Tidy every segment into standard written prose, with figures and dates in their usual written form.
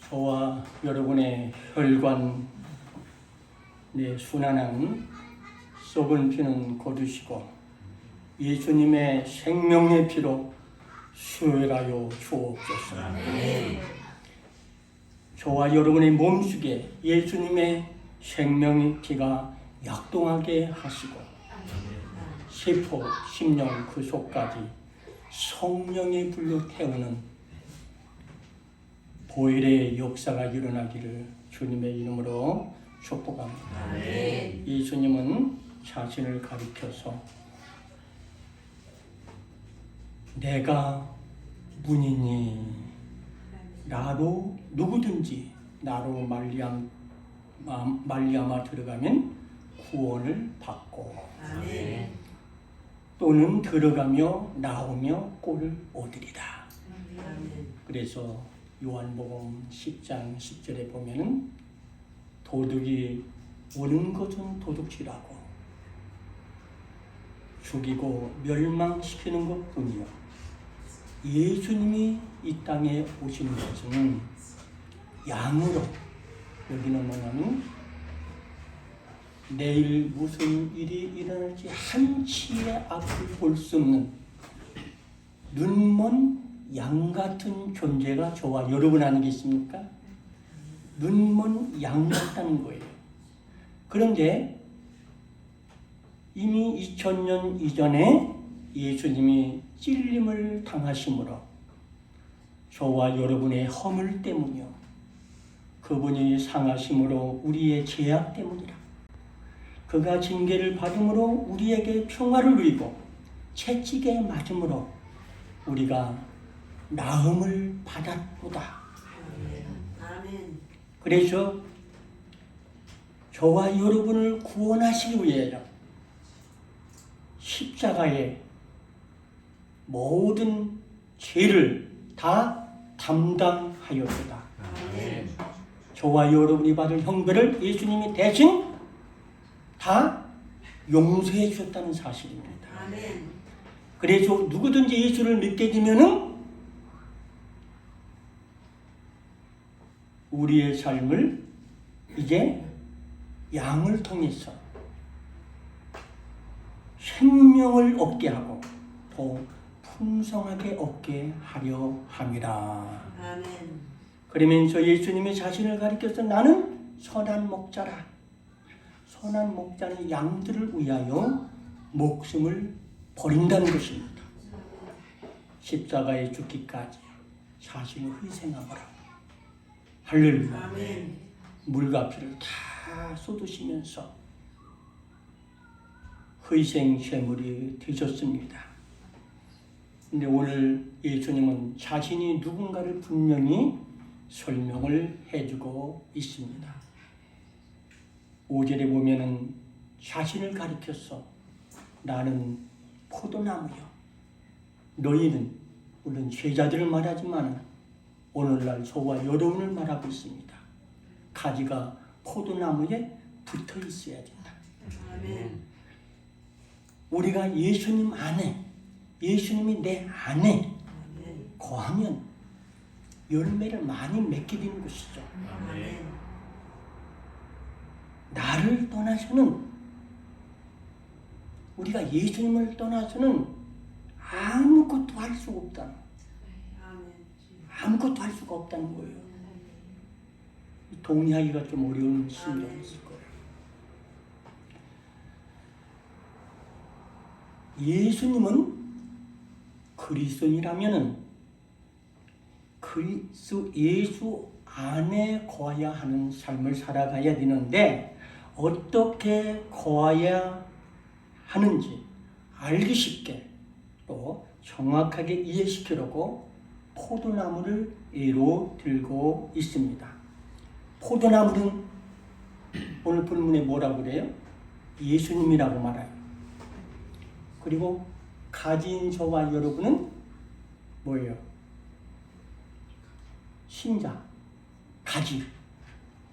저와 여러분의 혈관, 순환한 썩은 피는 거두시고 예수님의 생명의 피로 수혈하여 주옵소서. 저와 여러분의 몸속에 예수님의 생명의 피가 약동하게 하시고 세포, 심령 그 속까지 성령의 불로 태우는 보혈의 역사가 일어나기를 주님의 이름으로 축복합니다. 예수님은 자신을 가리켜서 내가 문이니 나로 누구든지 나로 말미암아 들어가면 구원을 받고 또는 들어가며 나오며 꼴을 얻으리라. 그래서 요한복음 10장 10절에 보면은 도둑이 오는 것은 도둑질하고 죽이고 멸망시키는 것뿐이요 예수님이 이 땅에 오신 것은 양으로, 여기는 뭐냐면 내일 무슨 일이 일어날지 한치의 앞을 볼 수 없는 눈먼 양 같은 존재가 저와 여러분 아니겠습니까? 눈먼 양 같다는 거예요. 그런데 이미 2000년 이전에 예수님이 찔림을 당하심으로 저와 여러분의 허물 때문이요 그분이 상하심으로 우리의 죄악 때문이라 그가 징계를 받음으로 우리에게 평화를 누리고 채찍에 맞음으로 우리가 나음을 받았도다. 그래서 저와 여러분을 구원하시기 위하여 십자가에 모든 죄를 다 담당하였도다. 저와 여러분이 받을 형벌을 예수님이 대신 다 용서해 주셨다는 사실입니다. 그래서 누구든지 예수를 믿게 되면은 우리의 삶을 이제 양을 통해서 생명을 얻게 하고 더 풍성하게 얻게 하려 함이라. 그러면서 예수님이 자신을 가리켜서 나는 선한 목자라. 선한 목자는 양들을 위하여 목숨을 버린다는 것입니다. 십자가에 죽기까지 자신을 희생하거라. 할렐루야. 물과 피를 다 쏟으시면서 희생 제물이 되셨습니다. 근데 오늘 예수님은 자신이 누군가를 분명히 설명을 해주고 있습니다. 5절에 보면은 자신을 가리켜서 나는 포도나무요. 너희는 물론 제자들을 말하지만 오늘날 저와 여러분을 말하고 있습니다. 가지가 포도나무에 붙어 있어야 된다. 우리가 예수님 안에, 예수님이 내 안에 거하면 열매를 많이 맺게 되는 것이죠. 나를 떠나서는, 우리가 예수님을 떠나서는 아무것도 할 수가 없다. 아무것도 할 수가 없다는 거예요. 동의하기가 좀 어려운 심정이 있을 거예요. 예수님은 그리스도인이라면은 예수 안에 거해야 하는 삶을 살아가야 되는데 어떻게 거해야 하는지 알기 쉽게 또 정확하게 이해시키려고 포도나무를 예로 들고 있습니다. 포도나무는 오늘 본문에 뭐라고 그래요? 예수님이라고 말해요. 그리고 가지인 저와 여러분은 뭐예요? 신자, 가지.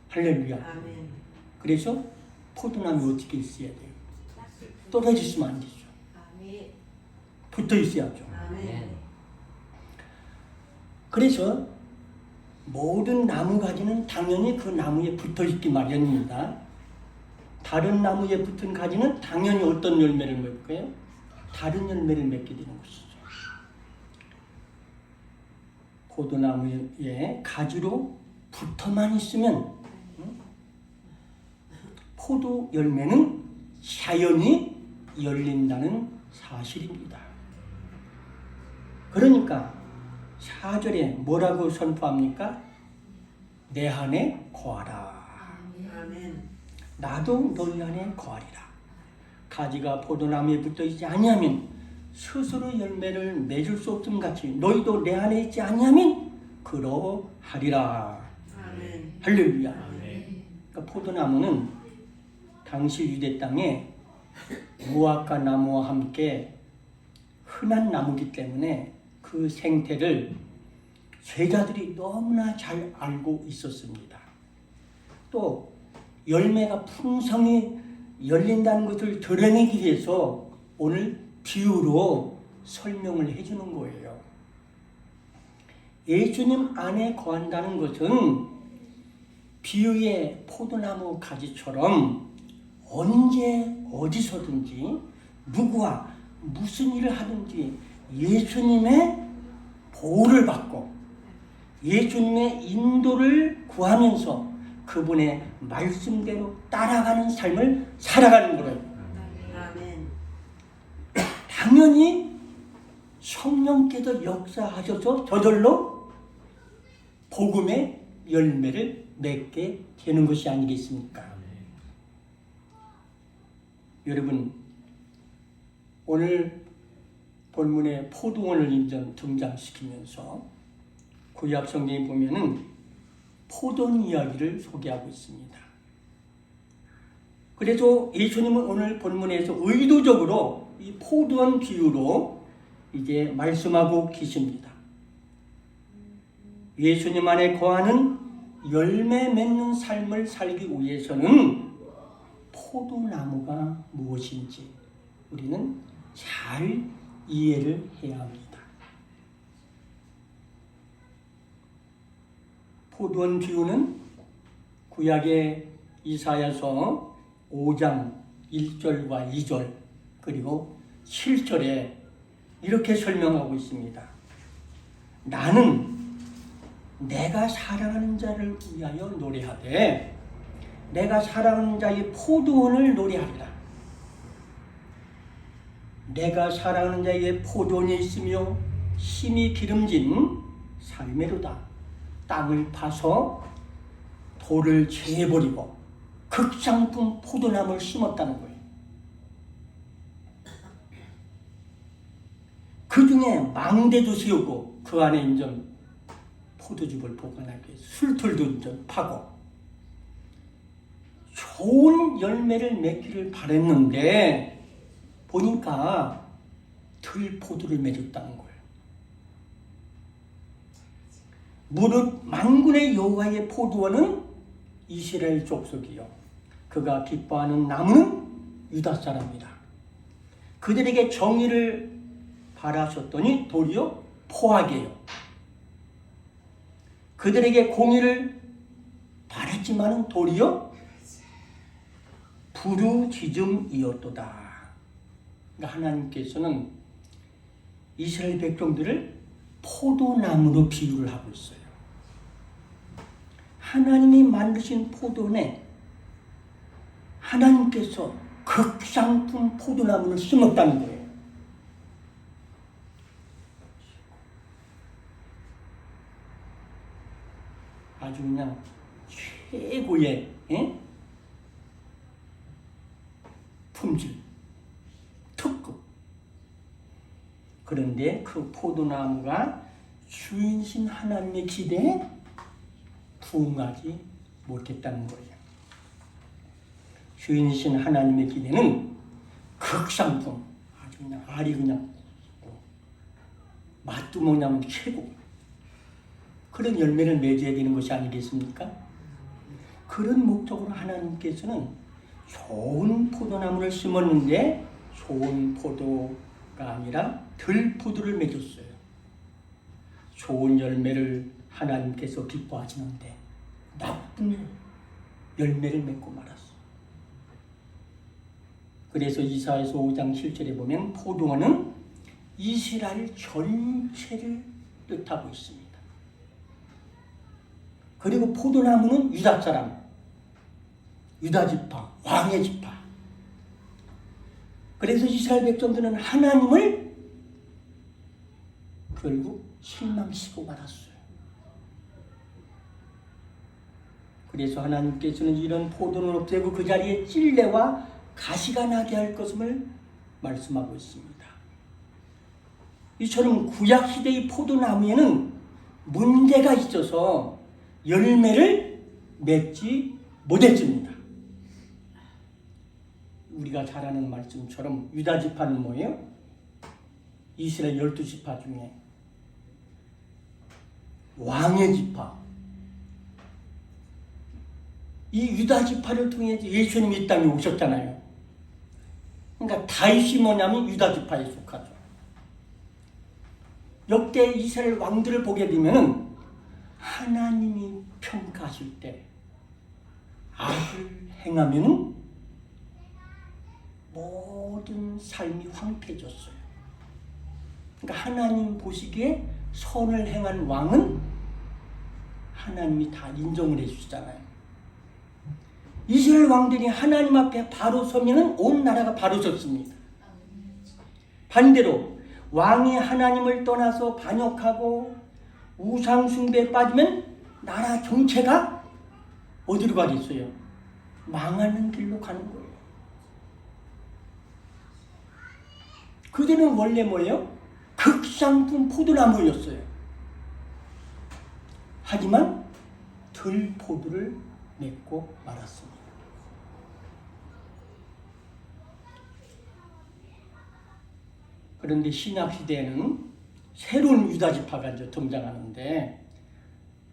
할렐루야. 그래서 포도나무 어떻게 있어야 돼요? 떨어지시면 안 되죠. 붙어 있어야죠. 그래서 모든 나무 가지는 당연히 그 나무에 붙어 있기 마련입니다. 다른 나무에 붙은 가지는 당연히 어떤 열매를 맺을까요? 다른 열매를 맺게 되는 것이죠. 포도나무에 가지로 붙어만 있으면 포도 열매는 자연히 열린다는 사실입니다. 그러니까 4절에 뭐라고 선포합니까? 내 안에 거하라. 아멘. 나도 너희 안에 거하리라. 가지가 포도나무에 붙어있지 아니하면 스스로 열매를 맺을 수 없음 같이 너희도 내 안에 있지 아니하면 그러하리라. 아멘. 할렐루야. 아멘. 그러니까 포도나무는 당시 유대 땅에 무화과 나무와 함께 흔한 나무이기 때문에 그 생태를 제자들이 너무나 잘 알고 있었습니다. 또 열매가 풍성히 열린다는 것을 드러내기 위해서 오늘 비유로 설명을 해주는 거예요. 예수님 안에 거한다는 것은 비유의 포도나무 가지처럼 언제 어디서든지 누구와 무슨 일을 하든지 예수님의 보호를 받고 예수님의 인도를 구하면서 그분의 말씀대로 따라가는 삶을 살아가는 거예요. 아멘. 당연히 성령께서 역사하셔서 저절로 복음의 열매를 맺게 되는 것이 아니겠습니까? 여러분, 오늘 본문에 포도원을 등장시키면서 구약 성경에 보면은 포도원 이야기를 소개하고 있습니다. 그래서 예수님은 오늘 본문에서 의도적으로 이 포도원 비유로 이제 말씀하고 계십니다. 예수님 안에 거하는 열매 맺는 삶을 살기 위해서는 포도나무가 무엇인지 우리는 잘 이해를 해야 합니다. 포도원 비유는 구약의 이사야서 5장 1절과 2절 그리고 7절에 이렇게 설명하고 있습니다. 나는 내가 사랑하는 자를 위하여 노래하되 내가 사랑하는 자의 포도원을 노래하리라. 내가 사랑하는 자의 포도원이 있으며 힘이 기름진 삶의로다. 땅을 파서 돌을 제해버리고 극상품 포도나무를 심었다는 거예요. 그 중에 망대도 세우고 그 안에 인전 포도즙을 보관하기 위해서 술틀도 인전 파고 좋은 열매를 맺기를 바랬는데 보니까 들포도를 맺었다는 거예요. 무릇 만군의 여호와의 포도원은 이스라엘 족속이요 그가 기뻐하는 나무는 유다 사람이다. 그들에게 정의를 바라셨더니 도리어 포하게요. 그들에게 공의를 바랐지만은 도리어 부르짖음이었도다. 그러니까 하나님께서는 이스라엘 백성들을 포도나무로 비유를 하고 있어요. 하나님이 만드신 포도원에 하나님께서 극상품 포도나무를 심었다는 거예요. 아주 그냥 최고의 품질, 특급. 그런데 그 포도나무가 주인신 하나님의 기대에 부응하지 못했다는 거예요. 주인신 하나님의 기대는 극상품, 아주 그냥 알이 그냥 맛도 뭐냐면 최고. 그런 열매를 맺어야 되는 것이 아니겠습니까? 그런 목적으로 하나님께서는 좋은 포도나무를 심었는데 좋은 포도가 아니라 들포도를 맺었어요. 좋은 열매를 하나님께서 기뻐하시는데 나쁜 열매를 맺고 말았어. 그래서 이사야서 5장 7절에 보면 포도원은 이스라엘 전체를 뜻하고 있습니다. 그리고 포도나무는 유다 사람, 유다 지파, 왕의 지파. 그래서 이스라엘 백성들은 하나님을 결국 실망시키고 말았어요. 그래서 하나님께서는 이런 포도는 없애고 그 자리에 찔레와 가시가 나게 할 것임을 말씀하고 있습니다. 이처럼 구약시대의 포도나무에는 문제가 있어서 열매를 맺지 못했습니다. 우리가 잘 아는 말씀처럼 유다 지파는 뭐예요? 이스라엘 12지파 중에 왕의 지파. 이 유다 지파를 통해서 예수님이 이 땅에 오셨잖아요. 그러니까 다윗이 뭐냐면 유다 지파에 속하죠. 역대 이스라엘 왕들을 보게 되면 하나님이 평가하실 때 악을 행하면 모든 삶이 황폐해졌어요. 그러니까 하나님 보시기에 선을 행한 왕은 하나님이 다 인정을 해주시잖아요. 이스라엘 왕들이 하나님 앞에 바로 서면 온 나라가 바로 섰습니다. 반대로 왕이 하나님을 떠나서 반역하고 우상 숭배에 빠지면 나라 정체가 어디로 가겠어요? 망하는 길로 가는 거예요. 그들은 원래 뭐예요? 극상품 포도나무였어요. 하지만 들포도를 맺고 말았습니다. 그런데 신약시대에는 새로운 유다지파가 이제 등장하는데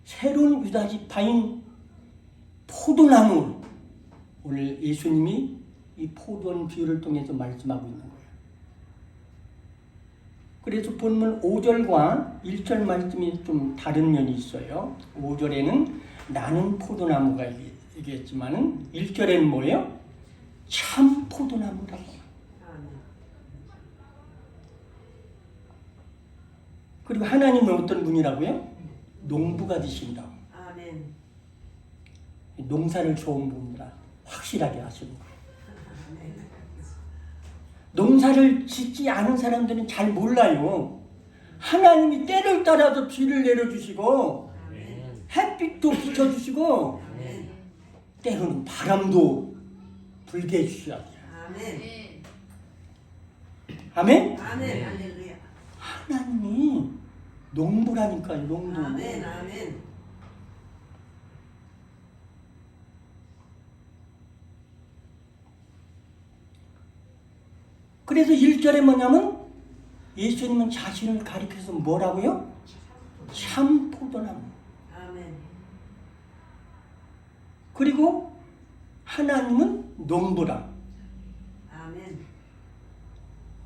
새로운 유다지파인 포도나무, 오늘 예수님이 이 포도원 비유를 통해서 말씀하고 있는 거예요. 그래서 본문 5절과 1절 말씀이 좀 다른 면이 있어요. 5절에는 나는 포도나무가 얘기했지만 1절에는 뭐예요? 참 포도나무라고. 그리고 하나님은 어떤 분이라고요? 농부가 되신다고. 아멘. 농사를 좋은 분이라 확실하게 하시는 거예요. 농사를 짓지 않은 사람들은 잘 몰라요. 하나님이 때를 따라서 비를 내려주시고 햇빛도 비춰주시고 때로는 바람도 불게 해주셔야 돼요. 아멘. 아멘? 아멘. 할렐루야. 하나님이 농부라니까요. 농부. 아멘. 아멘. 그래서 1절에 뭐냐면 예수님은 자신을 가리켜서 뭐라고요? 참 포도나무. 아멘. 그리고 하나님은 농부라. 아멘.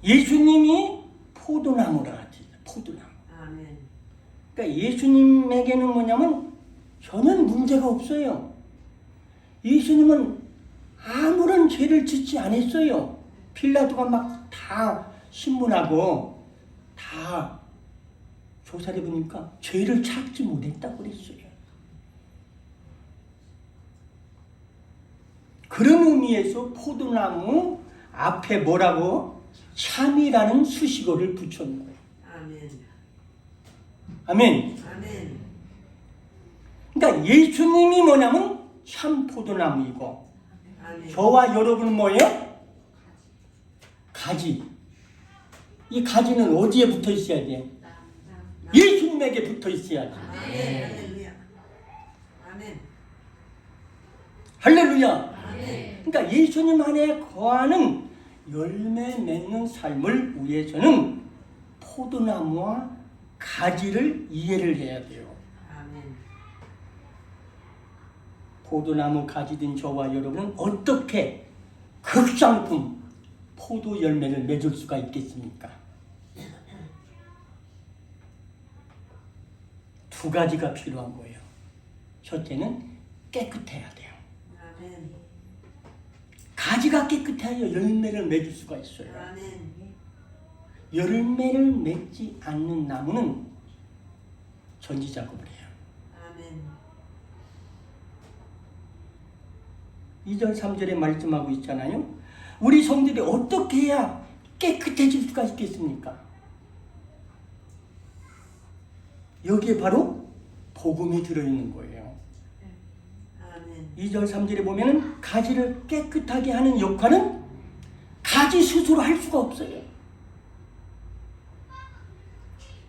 예수님이 포도나무라 하지. 포도나무. 아멘. 그러니까 예수님에게는 뭐냐면 전혀 문제가 없어요. 예수님은 아무런 죄를 짓지 않았어요. 빌라도가 막 다 신문하고 다 조사해 보니까 죄를 찾지 못했다고 그랬어요. 그런 의미에서 포도나무 앞에 뭐라고? 참이라는 수식어를 붙여놓은 거예요. 아멘. 아멘. 아멘. 그러니까 예수님이 뭐냐면 참 포도나무이고 아멘. 저와 여러분은 뭐예요? 가지. 이 가지는 어디에 붙어 있어야 돼요? 예수님에게 붙어 있어야지. 아멘. 할렐루야. 아멘. 할렐루야. 아멘. 그러니까 예수님 안에 거하는 열매 맺는 삶을 위해서는 포도나무와 가지를 이해를 해야 돼요. 아멘. 포도나무 가지된 저와 여러분은 어떻게 극상품 포도 열매를 맺을 수가 있겠습니까? 두 두 가지가 필요한 거예요. 첫째는 깨끗해야 돼요. 아멘. 가지가 깨끗해야 열매를 맺을 수가 있어요. 아멘. 열매를 맺지 않는 나무는 전지 작업을 해요. 아멘. 2절 3절에 말씀하고 있잖아요. 우리 성들이 어떻게 해야 깨끗해질 수가 있겠습니까? 여기에 바로 복음이 들어있는 거예요. 아멘. 2절 3절에 보면 가지를 깨끗하게 하는 역할은 가지 스스로 할 수가 없어요.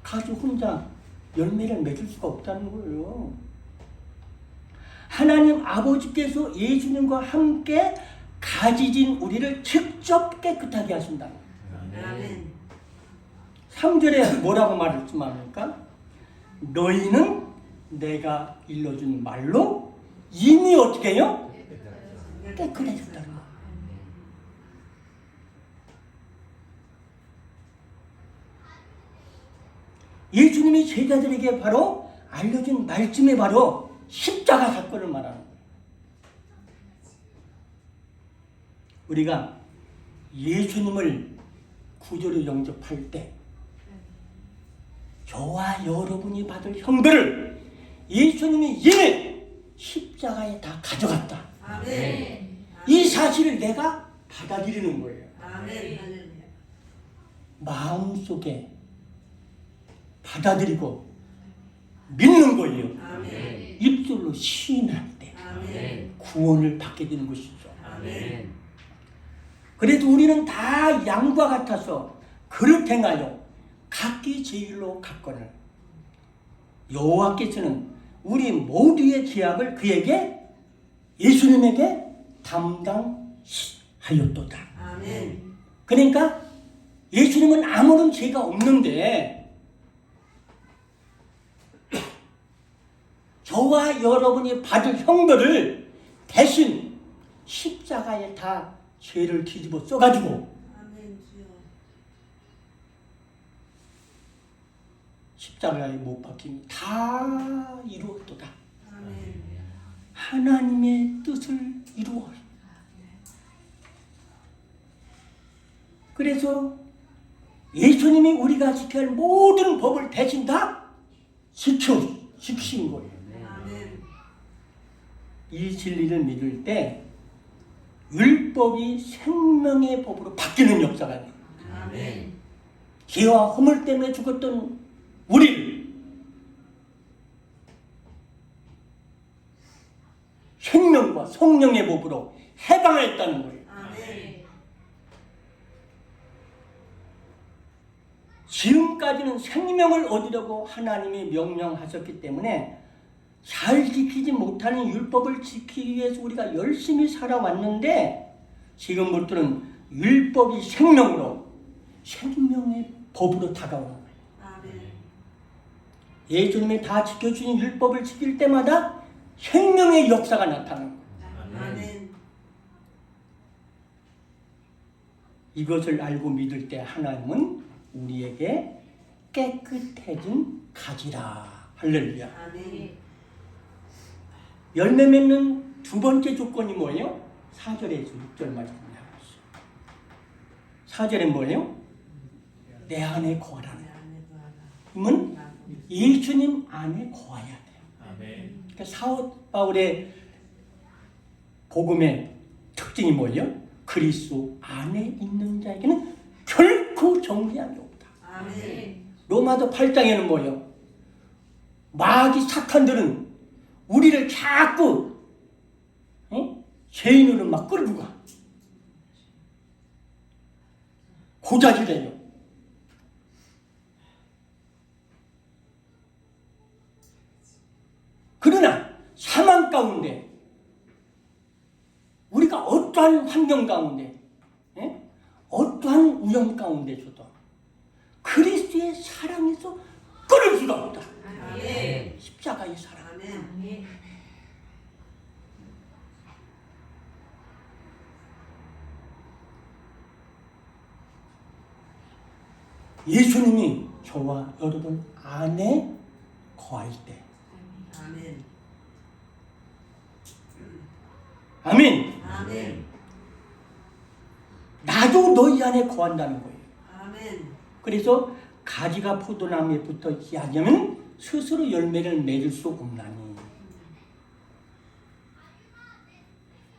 가지 혼자 열매를 맺을 수가 없다는 거예요. 하나님 아버지께서 예수님과 함께 가지진 우리를 직접 깨끗하게 하신다. 아멘. 3절에 뭐라고 말씀합니까? 너희는 내가 일러준 말로 이미 어떻게 해요? 깨끗해졌다는 거. 예수님이 제자들에게 바로 알려준 말씀에 바로 십자가 사건을 말하는 거예요. 우리가 예수님을 구조로 영접할 때 저와 여러분이 받을 형벌을 예수님이 이미 십자가에 다 가져갔다. 아멘. 이 사실을 내가 받아들이는 거예요. 아멘. 할렐루야. 마음속에 받아들이고 믿는 거예요. 아멘. 입술로 시인할 때 아멘. 구원을 받게 되는 것이죠. 아멘. 그래도 우리는 다 양과 같아서 그릇 행하여 각기 제 일로 갔거늘 여호와께서는 우리 모두의 죄악을 그에게 예수님에게 담당하였도다. 아멘. 그러니까 예수님은 아무런 죄가 없는데 저와 여러분이 받을 형벌을 대신 십자가에 다 죄를 뒤집어 써가지고 아멘. 주여. 십자가에 못 박힘이 다 이루었도다. 아멘. 하나님의 뜻을 이루어. 그래서 예수님이 우리가 지켜야 할 모든 법을 대신 다 지키신 거예요. 아멘. 이 진리를 믿을 때 율법이 생명의 법으로 바뀌는 역사가 돼요. 아멘. 죄와 허물 때문에 죽었던 우리를 생명과 성령의 법으로 해방했다는 거예요. 아멘. 지금까지는 생명을 얻으려고 하나님이 명령하셨기 때문에 잘 지키지 못하는 율법을 지키기 위해서 우리가 열심히 살아왔는데 지금부터는 율법이 생명으로 생명의 법으로 다가오는 거예요. 아멘. 예수님이 다 지켜주신 율법을 지킬 때마다 생명의 역사가 나타나는 거예요. 아멘. 이것을 알고 믿을 때 하나님은 우리에게 깨끗해진 가지라. 할렐루야. 아멘. 열매 맺는 두 번째 조건이 뭐예요? 4절에서 6절 말씀입니다. 4절엔 뭐예요? 내 안에 거하라는 거예요. 그러면 예수님 안에 거해야 돼요. 아멘. 그러니까 사도 바울의 복음의 특징이 뭐예요? 그리스도 안에 있는 자에게는 결코 정죄함이 없다. 아멘. 로마서 8장에는 뭐예요? 마귀 사탄들은 우리를 자꾸 죄인으로 막 끌고 가. 고자질해요. 그러나 사망 가운데 우리가 어떠한 환경 가운데 어떠한 우연 가운데서도 그리스도의 사랑에서 끊을 수가 없다. 아멘. 십자가의 사랑. 아멘. 예수님이 저와 여러분 안에 거할 때 아멘. 아멘. 아멘. 나도 너희 안에 거한다는 거예요. 아멘. 그래서 가지가 포도나무에 붙어 있지 않으면 스스로 열매를 맺을 수 없나니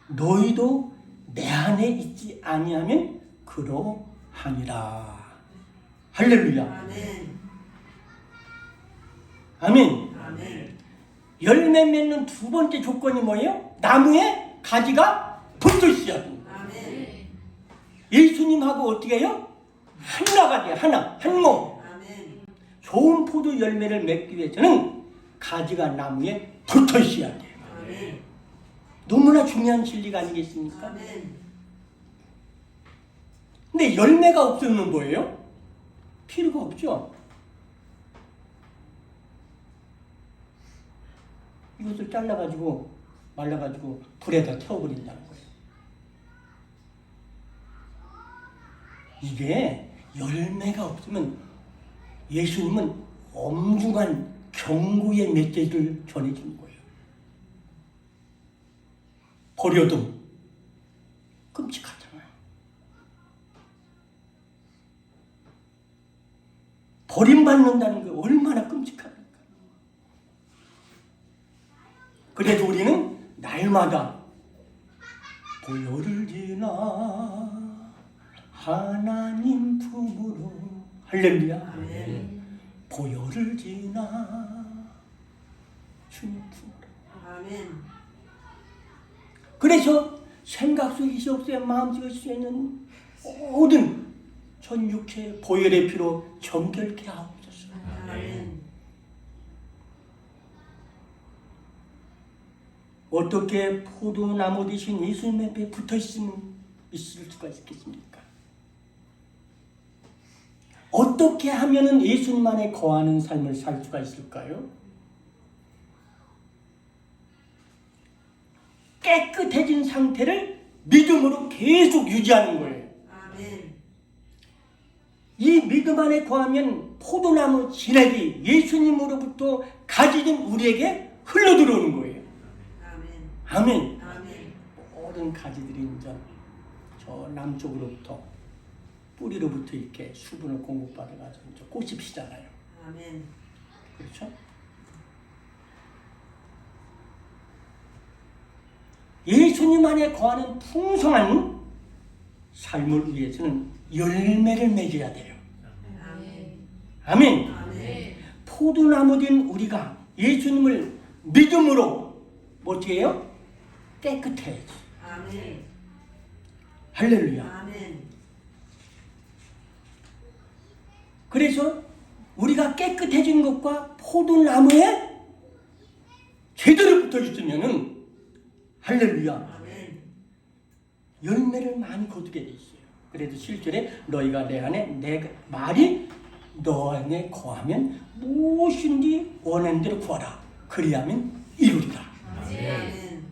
너희도 내 안에 있지 아니하면 그러하니라. 할렐루야. 아멘. 아멘. 아멘. 열매 맺는 두 번째 조건이 뭐예요? 나무에 가지가 붙어 있어야 됩니다. 아멘. 예수님하고 어떻게 해요? 하나가 돼요. 하나, 한 몸. 아멘. 좋은 포도 열매를 맺기 위해서는 가지가 나무에 붙어 있어야 돼요. 아멘. 너무나 중요한 진리가 아니겠습니까? 아멘. 근데 열매가 없으면 뭐예요? 필요가 없죠. 이것을 잘라가지고 말라가지고 불에다 태워버린다는 거예요. 이게 열매가 없으면 예수님은 엄중한 경고의 메시지를 전해주는 거예요. 버려도 끔찍하잖아요. 버림받는다는 게 얼마나 끔찍합니까? 그래서 우리는 날마다 보혈을 지나 하나님 품으로 할렐루야. 아멘. 보혈을 지나 주님 품으로. 아멘. 그래서 생각 속에 없어야 마음 속에 수 있는 모든 전 육체 보혈의 피로 정결케 하옵소서. 아멘. 어떻게 포도나무 대신 예수님 앞에 붙어 있을 수가 있겠습니까? 어떻게 하면은 예수님 안에 거하는 삶을 살 수가 있을까요? 깨끗해진 상태를 믿음으로 계속 유지하는 거예요. 아멘. 이 믿음 안에 거하면 포도나무 진액이 예수님으로부터 가지는 우리에게 흘러들어오는 거예요. 아멘. 아멘. 아멘. 모든 가지들이 이제 저 남쪽으로부터 뿌리로부터 이렇게 수분을 공급받아가지고 이제 꽃이 피잖아요. 아멘. 그렇죠? 예수님 안에 거하는 풍성한 삶을 위해서는 열매를 맺어야 돼요. 아멘. 아멘. 아멘. 포도나무된 우리가 예수님을 믿음으로 어떻게 해요? 깨끗해야지. 아멘. 할렐루야. 아멘. 그래서 우리가 깨끗해진 것과 포도나무에 제대로 붙어 있으면은 할렐루야. 아멘. 열매를 많이 거두게 돼 있어요. 그래도 실제로 너희가 내 안에 내 말이 너 안에 거하면 무엇인지 원하는 대로 구하라. 그리하면 이루리라. 아멘.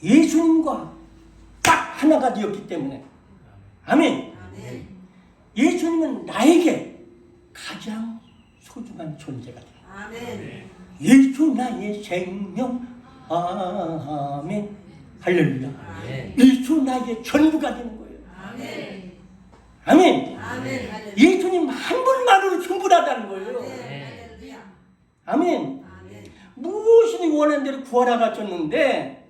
예수님과 딱 하나가 되었기 때문에 아멘. 아멘. 예수님은 나에게 가장 소중한 존재가 돼요. 아멘. 예수 나의 생명. 아멘. 할렐루야. 아멘. 예수 나의 전부가 되는 거예요. 아멘. 아멘. 아멘. 할렐루야. 예수님 한 분만으로 충분하다는 거예요. 할렐루야. 아멘. 아멘. 무엇이든 원하는 대로 구하라 가졌는데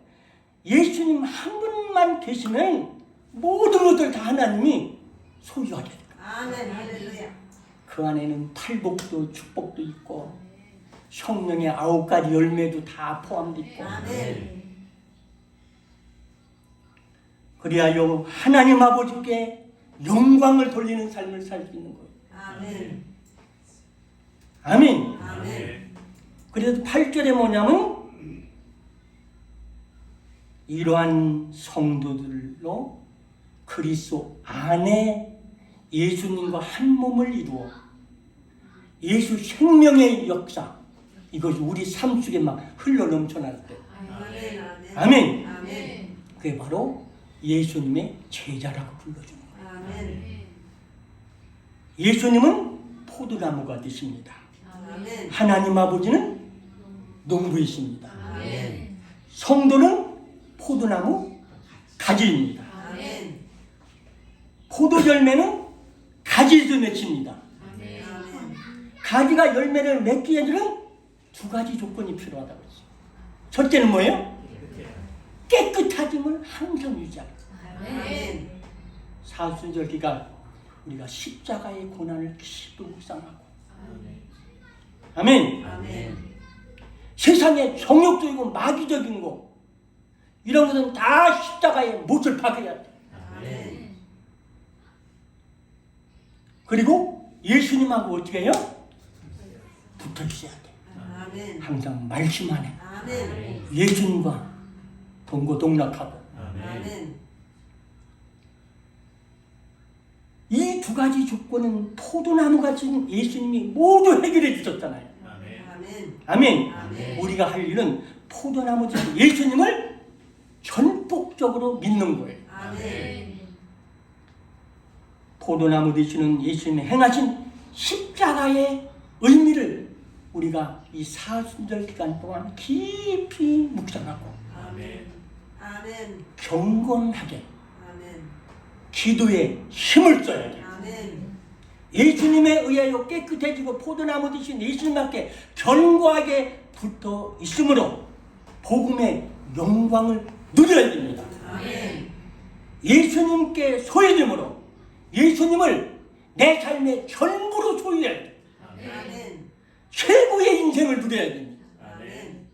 예수님 한 분만 계시면 모든 것들 다 하나님이 소유하게 돼요. 아멘. 할렐루야. 그 안에는 팔복도 축복도 있고 성령의 9가지 열매도 다 포함되어 있고 아멘. 그리하여 하나님 아버지께 영광을 돌리는 삶을 살 수 있는 거예요. 아멘. 아멘. 아멘. 그래서 8절에 뭐냐면 이러한 성도들로 그리스도 안에 예수님과 한 몸을 이루어 예수 생명의 역사 이것이 우리 삶 속에 막 흘러 넘쳐날 때 아멘. 아멘. 아멘. 그게 바로 예수님의 제자라고 불러주는 거예요. 아멘. 예수님은 포도나무가 되십니다. 아멘. 하나님 아버지는 농부이십니다. 아멘. 성도는 포도나무 가지입니다. 아멘. 포도 열매는 가지에서 맺힙니다. 아멘. 가지가 열매를 맺기 위해서는 두 가지 조건이 필요하다고 했어요. 첫째는 뭐예요? 깨끗하짐을 항상 유지하고. 아멘. 사순절 기간 우리가 십자가의 고난을 깊이 묵상하고. 아멘. 아멘. 세상에 정욕적이고 마귀적인 거 이런 것은 다 십자가에 못을 박아야 돼. 아멘. 그리고 예수님하고 어떻게 해요? 붙어 있어야 돼. 아멘. 항상 말씀 안에 아멘. 예수님과 동고동락하고. 아멘. 이 두 가지 조건은 포도나무같이 예수님이 모두 해결해 주셨잖아요. 아멘. 아멘. 아멘. 우리가 할 일은 포도나무 되신 예수님을 전폭적으로 믿는 거예요. 아멘. 포도나무 되시는 예수님이 행하신 십자가의 의미를 우리가 이 사순절 기간 동안 깊이 묵상하고 아멘. 아멘. 경건하게 아멘. 기도에 힘을 써야 돼요. 아멘. 예수님에 의하여 깨끗해지고 포도나무 되신 예수님께 견고하게 붙어 있으므로 복음의 영광을 누려야 됩니다. 아멘. 예수님께 소유됨으로 예수님을 내 삶의 전부로 소유해야 돼. 아멘. 최고의 인생을 누려야 됩니다. 아멘.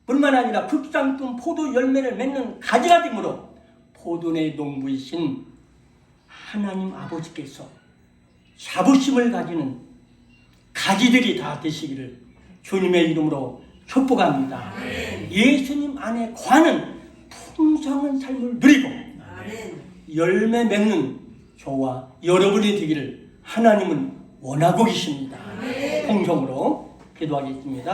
뿐만 아니라 극상품 포도 열매를 맺는 가지가 되므로 포도의 농부이신 하나님 아버지께서 자부심을 가지는 가지들이 다 되시기를 주님의 이름으로 축복합니다. 아멘. 예수님 안에 거하는 풍성한 삶을 누리고 아멘. 열매 맺는 저와 여러분이 되기를 하나님은 원하고 계십니다. 아멘. 공성으로 기도하겠습니다.